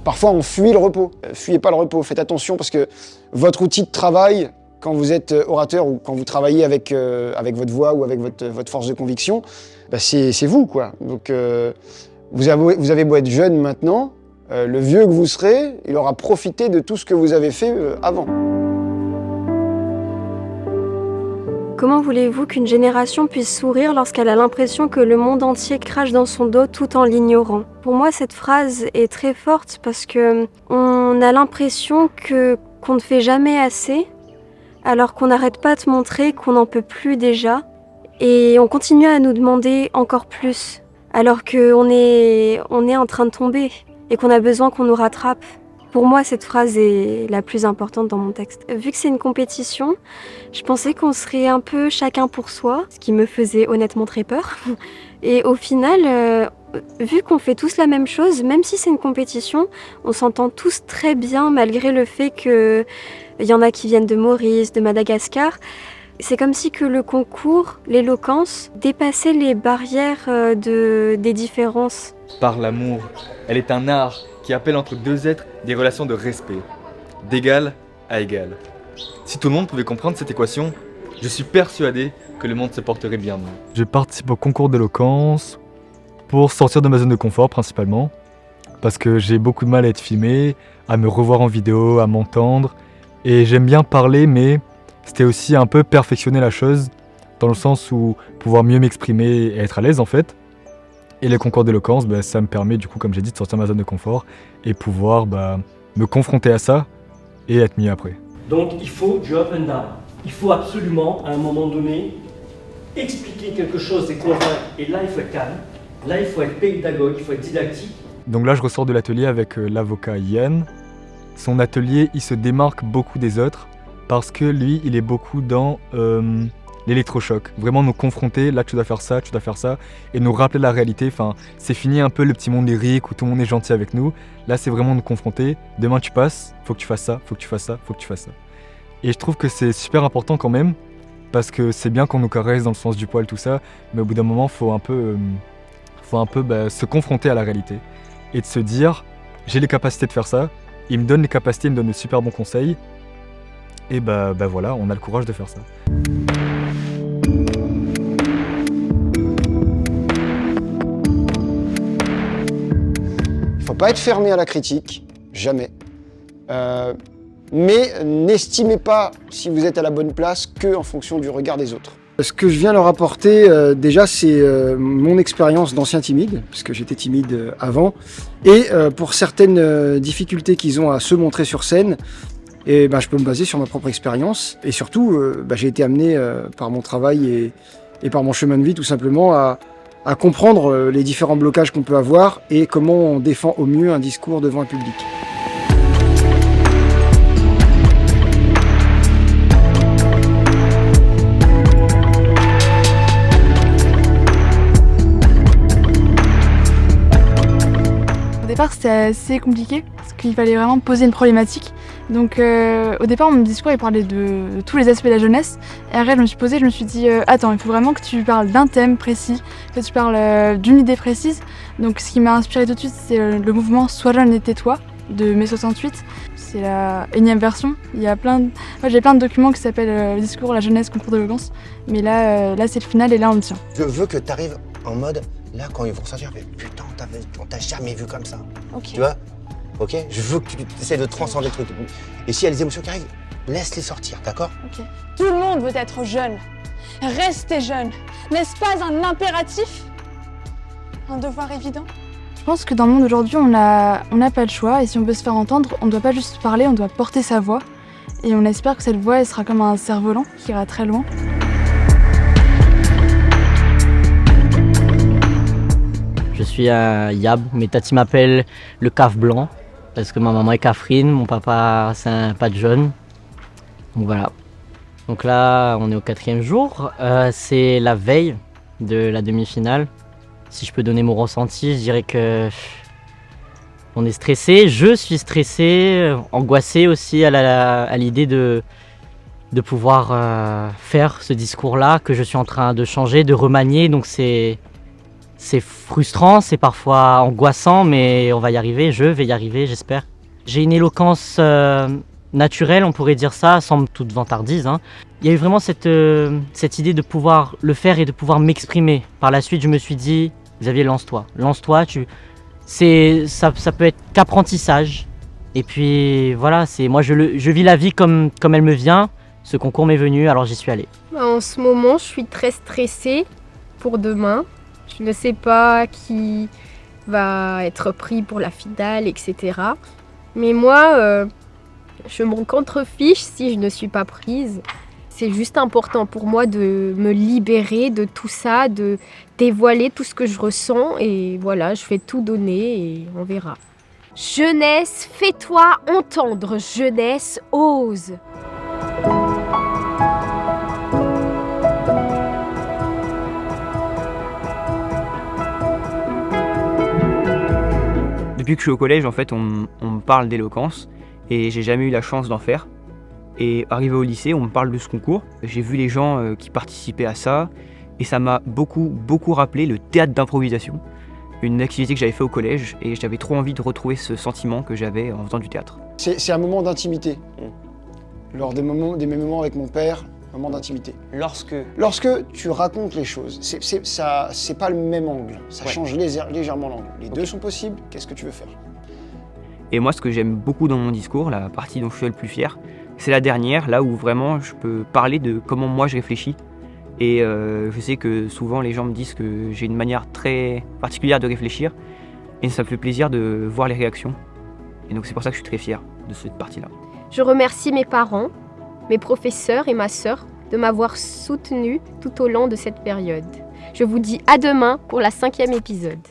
Parfois, on fuit le repos. Fuyez pas le repos, faites attention parce que votre outil de travail, quand vous êtes orateur ou quand vous travaillez avec votre voix ou avec votre force de conviction, bah c'est vous, quoi. Donc, vous avez beau être jeune maintenant, le vieux que vous serez, il aura profité de tout ce que vous avez fait avant. Comment voulez-vous qu'une génération puisse sourire lorsqu'elle a l'impression que le monde entier crache dans son dos tout en l'ignorant? Pour moi, cette phrase est très forte parce que on a l'impression qu'on ne fait jamais assez, alors qu'on n'arrête pas de montrer qu'on n'en peut plus déjà, et on continue à nous demander encore plus, alors qu'on est en train de tomber et qu'on a besoin qu'on nous rattrape. Pour moi, cette phrase est la plus importante dans mon texte. Vu que c'est une compétition, je pensais qu'on serait un peu chacun pour soi, ce qui me faisait honnêtement très peur. Et au final, vu qu'on fait tous la même chose, même si c'est une compétition, on s'entend tous très bien malgré le fait qu'il y en a qui viennent de Maurice, de Madagascar. C'est comme si que le concours, l'éloquence, dépassait les barrières des différences. Par l'amour, elle est un art qui appelle entre deux êtres des relations de respect, d'égal à égal. Si tout le monde pouvait comprendre cette équation, je suis persuadé que le monde se porterait bien mieux. Je participe au concours d'éloquence pour sortir de ma zone de confort principalement, parce que j'ai beaucoup de mal à être filmé, à me revoir en vidéo, à m'entendre, et j'aime bien parler, mais c'était aussi un peu perfectionner la chose, dans le sens où pouvoir mieux m'exprimer et être à l'aise en fait. Et les concours d'éloquence, ça me permet du coup, comme j'ai dit, de sortir de ma zone de confort et pouvoir me confronter à ça et être mieux après. Donc il faut du up and down. Il faut absolument, à un moment donné, expliquer quelque chose et convaincre. Et là, il faut être calme. Là, il faut être pédagogue, il faut être didactique. Donc là, je ressors de l'atelier avec l'avocat Yann. Son atelier, il se démarque beaucoup des autres parce que lui, il est beaucoup dans l'électrochoc. Vraiment nous confronter, là tu dois faire ça, et nous rappeler la réalité. Enfin, c'est fini un peu le petit monde lyrique où tout le monde est gentil avec nous. Là, c'est vraiment nous confronter. Demain, tu passes, faut que tu fasses ça, faut que tu fasses ça, faut que tu fasses ça. Et je trouve que c'est super important quand même, parce que c'est bien qu'on nous caresse dans le sens du poil, tout ça, mais au bout d'un moment, faut un peu se confronter à la réalité et de se dire, j'ai les capacités de faire ça. Il me donne les capacités, il me donne de super bons conseils. Et voilà, on a le courage de faire ça. Il ne faut pas être fermé à la critique, jamais. Mais n'estimez pas si vous êtes à la bonne place qu'en fonction du regard des autres. Ce que je viens leur apporter, déjà, c'est mon expérience d'ancien timide, parce que j'étais timide avant, et pour certaines difficultés qu'ils ont à se montrer sur scène, et je peux me baser sur ma propre expérience. Et surtout, j'ai été amené par mon travail et par mon chemin de vie, tout simplement, à comprendre les différents blocages qu'on peut avoir et comment on défend au mieux un discours devant un public. Au départ, c'était assez compliqué parce qu'il fallait vraiment poser une problématique. Donc au départ, mon discours il parlait de tous les aspects de la jeunesse. Et après, je me suis dit attends, il faut vraiment que tu parles d'un thème précis, que tu parles d'une idée précise. Donc ce qui m'a inspiré tout de suite, c'est le mouvement Sois jeune et tais-toi de mai 68. C'est la énième version. Il y a j'ai plein de documents qui s'appellent le discours, la jeunesse, concours d'éloquence. Mais là c'est le final et là on le tient. Je veux que tu arrives en mode, là quand ils vont sortir, putain, on t'a jamais vu comme ça. Okay. Tu vois? Ok? Je veux que tu essaies de transcender le truc. Et s'il y a des émotions qui arrivent, laisse-les sortir, d'accord? Okay. Tout le monde veut être jeune. Restez jeune. N'est-ce pas un impératif? Un devoir évident? Je pense que dans le monde d'aujourd'hui, on n'a pas le choix. Et si on veut se faire entendre, on ne doit pas juste parler, on doit porter sa voix. Et on espère que cette voix, elle sera comme un cerf-volant qui ira très loin. Je suis un Yab, mes tatis m'appellent le caf blanc. Parce que ma maman est cafrine, mon papa c'est un pas de jeune. Donc voilà. Donc là on est au 4e jour, c'est la veille de la demi-finale. Si je peux donner mon ressenti, je dirais que on est stressé, je suis stressé, angoissé aussi à l'idée de pouvoir faire ce discours-là que je suis en train de changer, de remanier. Donc c'est c'est frustrant, c'est parfois angoissant, mais on va y arriver, je vais y arriver, j'espère. J'ai une éloquence naturelle, on pourrait dire ça, sans toute vantardise, hein. Il y a eu vraiment cette idée de pouvoir le faire et de pouvoir m'exprimer. Par la suite, je me suis dit, Xavier, lance-toi, ça peut être qu'apprentissage. Et puis voilà, moi je vis la vie comme elle me vient. Ce concours m'est venu, alors j'y suis allé. En ce moment, je suis très stressée pour demain. Je ne sais pas qui va être pris pour la finale, etc. Mais moi, je m'en contrefiche si je ne suis pas prise. C'est juste important pour moi de me libérer de tout ça, de dévoiler tout ce que je ressens. Et voilà, je vais tout donner et on verra. Jeunesse, fais-toi entendre. Jeunesse, ose. Depuis que je suis au collège, en fait, on me parle d'éloquence et j'ai jamais eu la chance d'en faire. Et arrivé au lycée, on me parle de ce concours. J'ai vu les gens qui participaient à ça et ça m'a beaucoup rappelé le théâtre d'improvisation, une activité que j'avais fait au collège et j'avais trop envie de retrouver ce sentiment que j'avais en faisant du théâtre. C'est un moment d'intimité. Lors des moments avec mon père, un moment d'intimité. Lorsque tu racontes les choses, c'est pas le même angle, ça change légèrement l'angle. Les deux sont possibles, qu'est-ce que tu veux faire? Et moi, ce que j'aime beaucoup dans mon discours, la partie dont je suis le plus fier, c'est la dernière, là où vraiment je peux parler de comment moi je réfléchis. Et je sais que souvent les gens me disent que j'ai une manière très particulière de réfléchir et ça me fait plaisir de voir les réactions. Et donc c'est pour ça que je suis très fier de cette partie-là. Je remercie mes parents, mes professeurs et ma sœur de m'avoir soutenue tout au long de cette période. Je vous dis à demain pour la 5e épisode.